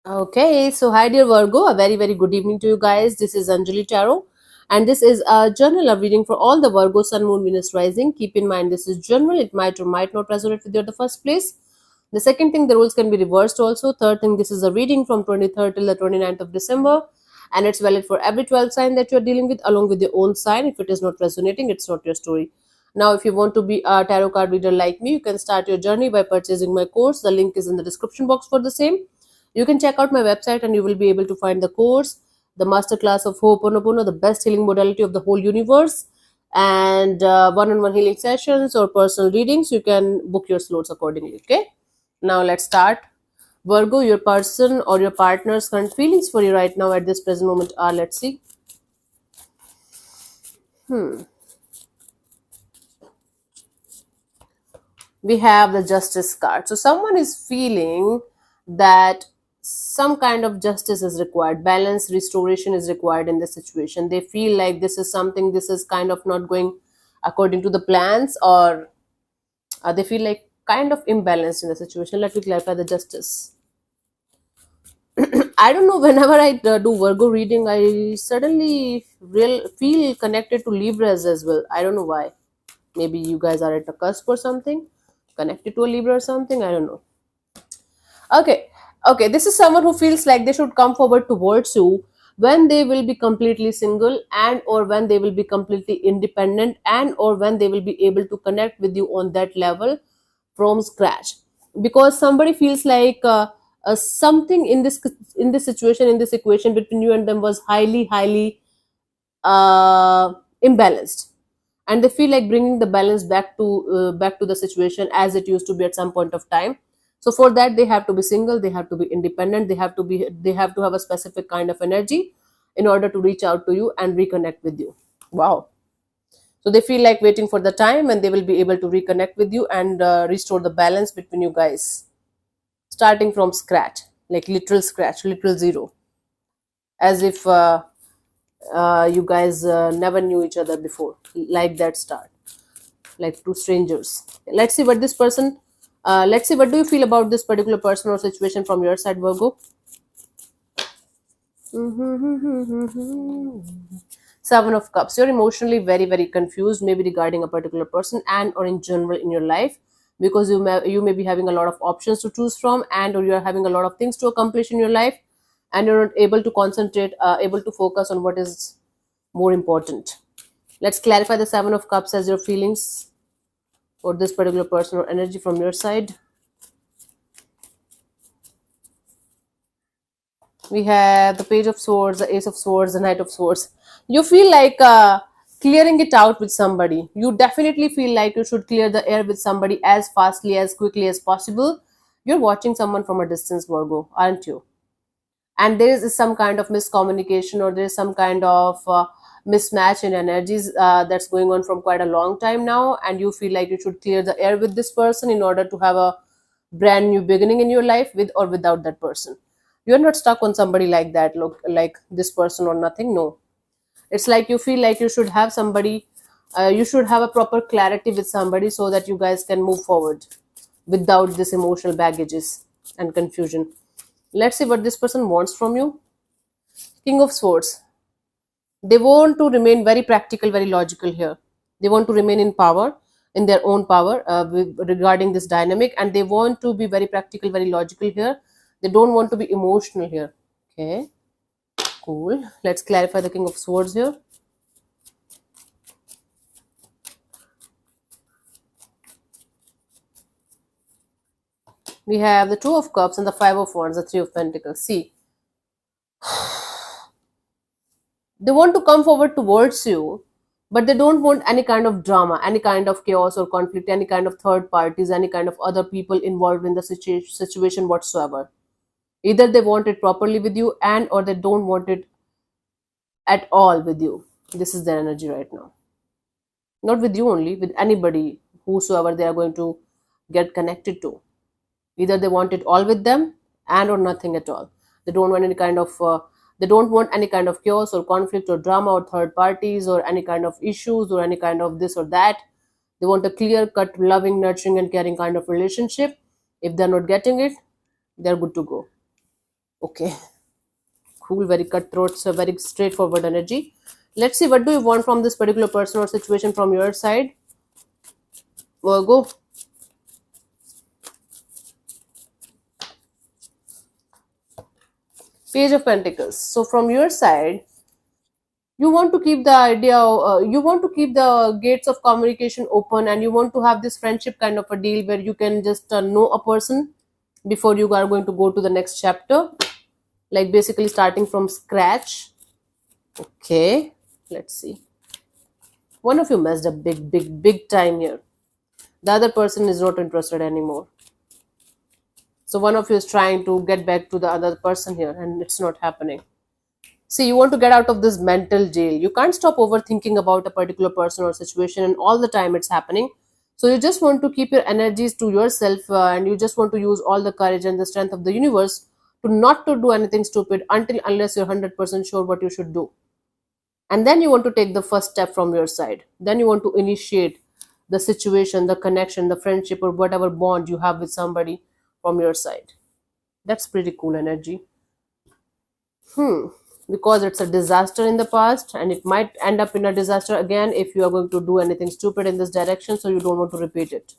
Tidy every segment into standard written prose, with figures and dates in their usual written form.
Okay, so hi dear Virgo, a very very good evening to you guys. This is Anjali Tarot, and this is a journal of reading for all the Virgo Sun, Moon, Venus, Rising. Keep in mind this is general; it might or might not resonate with you at the first place. The second thing, the rules can be reversed also. Third thing, this is a reading from 23rd till the 29th of December, and it's valid for every 12 sign that you're dealing with, along with your own sign. If it is not resonating, it's not your story. Now, if you want to be a tarot card reader like me, you can start your journey by purchasing my course. The link is in the description box for the same. You can check out my website and you will be able to find the course, the masterclass of Ho'oponopono, the best healing modality of the whole universe, and one-on-one healing sessions or personal readings. You can book your slots accordingly. Okay. Now let's start. Virgo, your person or your partner's current feelings for you right now at this present moment are, let's see. We have the justice card. So someone is feeling that some kind of justice is required, balance, restoration is required in this situation. They feel like this is something, this is kind of not going according to the plans, or they feel like kind of imbalanced in the situation. Let me clarify the justice. I don't know, whenever I do Virgo reading, I suddenly real feel connected to Libras as well. I don't know why. Maybe you guys are at a cusp or something, connected to a Libra or something. I don't know. Okay, okay. This is someone who feels like they should come forward towards you when they will be completely single, and or when they will be completely independent, and or when they will be able to connect with you on that level from scratch. Because somebody feels like something in this situation, in this equation between you and them was highly imbalanced, and they feel like bringing the balance back to the situation as it used to be at some point of time. So for that, they have to be single, they have to be independent, they have to have a specific kind of energy in order to reach out to you and reconnect with you. Wow. So they feel like waiting for the time and they will be able to reconnect with you and restore the balance between you guys, starting from scratch, like literal scratch, literal zero, as if you guys never knew each other before, like that start, like two strangers. Let's see what this person, let's see what do you feel about this particular person or situation from your side, Virgo. Seven of Cups. You're emotionally very very confused, maybe regarding a particular person and or in general in your life, because you may be having a lot of options to choose from, and or you're having a lot of things to accomplish in your life, and you're not able to concentrate, able to focus on what is more important. Let's clarify the Seven of Cups as your feelings for this particular person or energy from your side. We have the Page of Swords, the Ace of Swords, the Knight of Swords. You feel like clearing it out with somebody. You definitely feel like you should clear the air with somebody as fastly, as quickly as possible. You're watching someone from a distance, Virgo, aren't you? And there is some kind of miscommunication, or there is some kind of mismatch in energies that's going on from quite a long time now, and you feel like you should clear the air with this person in order to have a brand new beginning in your life, with or without that person. You're not stuck on somebody like that, look like this person or nothing. No, it's like you feel like you should have somebody, you should have a proper clarity with somebody so that you guys can move forward without this emotional baggages and confusion. Let's see what this person wants from you. King of Swords. They want to remain very practical, very logical here. They want to remain in power, in their own power, regarding this dynamic, and they want to be very practical, very logical here. They don't want to be emotional here. Okay, cool. Let's clarify the King of Swords here. We have the Two of Cups and the Five of Wands, the Three of Pentacles. See, they want to come forward towards you, but they don't want any kind of drama, any kind of chaos or conflict, any kind of third parties, any kind of other people involved in the situation whatsoever. Either they want it properly with you, and or they don't want it at all with you. This is their energy right now. Not with you only, with anybody, whosoever they are going to get connected to. Either they want it all with them, and or nothing at all. They don't want any kind of they don't want any kind of chaos or conflict or drama or third parties or any kind of issues or any kind of this or that. They want a clear cut, loving, nurturing and caring kind of relationship. If they're not getting it, they're good to go. Okay, cool, very cutthroat, so very straightforward energy. Let's see, what do you want from this particular person or situation from your side, Virgo? Page of Pentacles. So from your side, you want to keep the idea, you want to keep the gates of communication open, and you want to have this friendship kind of a deal where you can just know a person before you are going to go to the next chapter, like basically starting from scratch. Okay, let's see. One of you messed up big time here. The other person is not interested anymore. So one of you is trying to get back to the other person here, and it's not happening. See, you want to get out of this mental jail. You can't stop overthinking about a particular person or situation, and all the time it's happening. So you just want to keep your energies to yourself, and you just want to use all the courage and the strength of the universe to not to do anything stupid until unless you're 100% sure what you should do. And then you want to take the first step from your side. Then you want to initiate the situation, the connection, the friendship, or whatever bond you have with somebody from your side. That's pretty cool energy. Because it's a disaster in the past, and it might end up in a disaster again if you are going to do anything stupid in this direction, so you don't want to repeat it.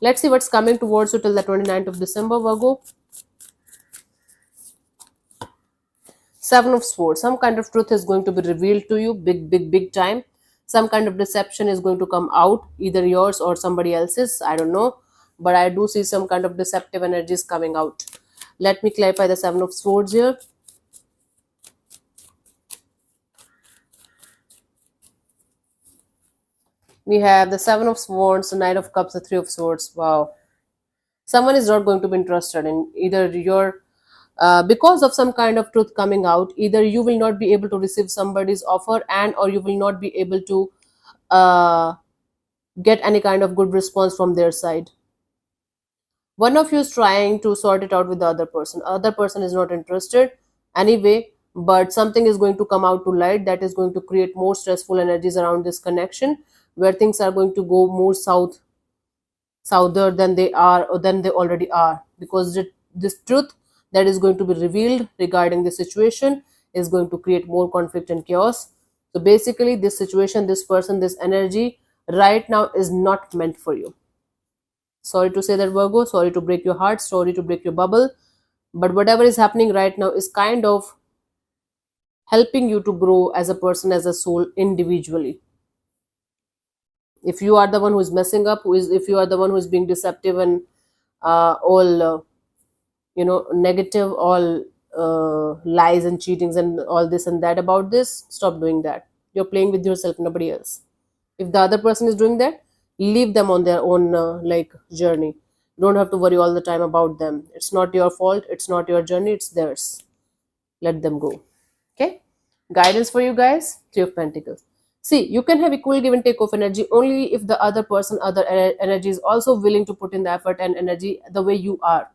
Let's see what's coming towards you till the 29th of December, Virgo. Seven of Swords. Some kind of truth is going to be revealed to you, big time. Some kind of deception is going to come out, either yours or somebody else's, I don't know, but I do see some kind of deceptive energies coming out. Let me clarify the Seven of Swords here. We have the Seven of Swords, the Knight of Cups, the Three of Swords. Wow. Someone is not going to be interested in either your, because of some kind of truth coming out, either you will not be able to receive somebody's offer, and or you will not be able to uh, get any kind of good response from their side. One of you is trying to sort it out with the other person is not interested anyway, but something is going to come out to light that is going to create more stressful energies around this connection, where things are going to go more souther than they are, or than they already are, because this truth that is going to be revealed regarding the situation is going to create more conflict and chaos. So basically, this situation, this person, this energy right now is not meant for you. Sorry to say that, Virgo. Sorry to break your heart. Sorry to break your bubble. But whatever is happening right now is kind of helping you to grow as a person, as a soul, individually. If you are the one who is messing up, if you are the one who is being deceptive and all negative, all lies and cheatings and all this and that about this, stop doing that. You're playing with yourself, nobody else. If the other person is doing that, leave them on their own journey. You don't have to worry all the time about them. It's not your fault, it's not your journey, it's theirs. Let them go. Okay, guidance for you guys. Three of Pentacles. See, you can have equal give and take of energy only if the other person, other energy is also willing to put in the effort and energy the way you are.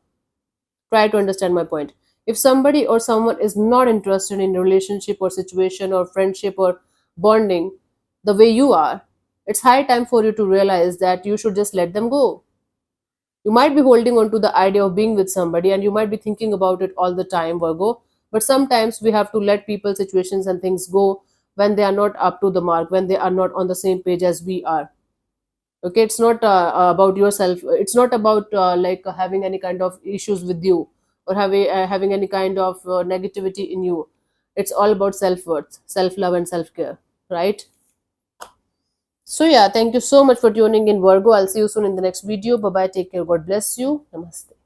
Try to understand my point. If somebody or someone is not interested in relationship or situation or friendship or bonding the way you are, it's high time for you to realize that you should just let them go. You might be holding on to the idea of being with somebody, and you might be thinking about it all the time, Virgo. But sometimes we have to let people, situations, and things go when they are not up to the mark, when they are not on the same page as we are. Okay, it's not about yourself. It's not about having any kind of issues with you, or having any kind of negativity in you. It's all about self-worth, self-love, and self-care, right? So yeah, thank you so much for tuning in, Virgo. I'll see you soon in the next video. Bye bye, take care, God bless you, namaste.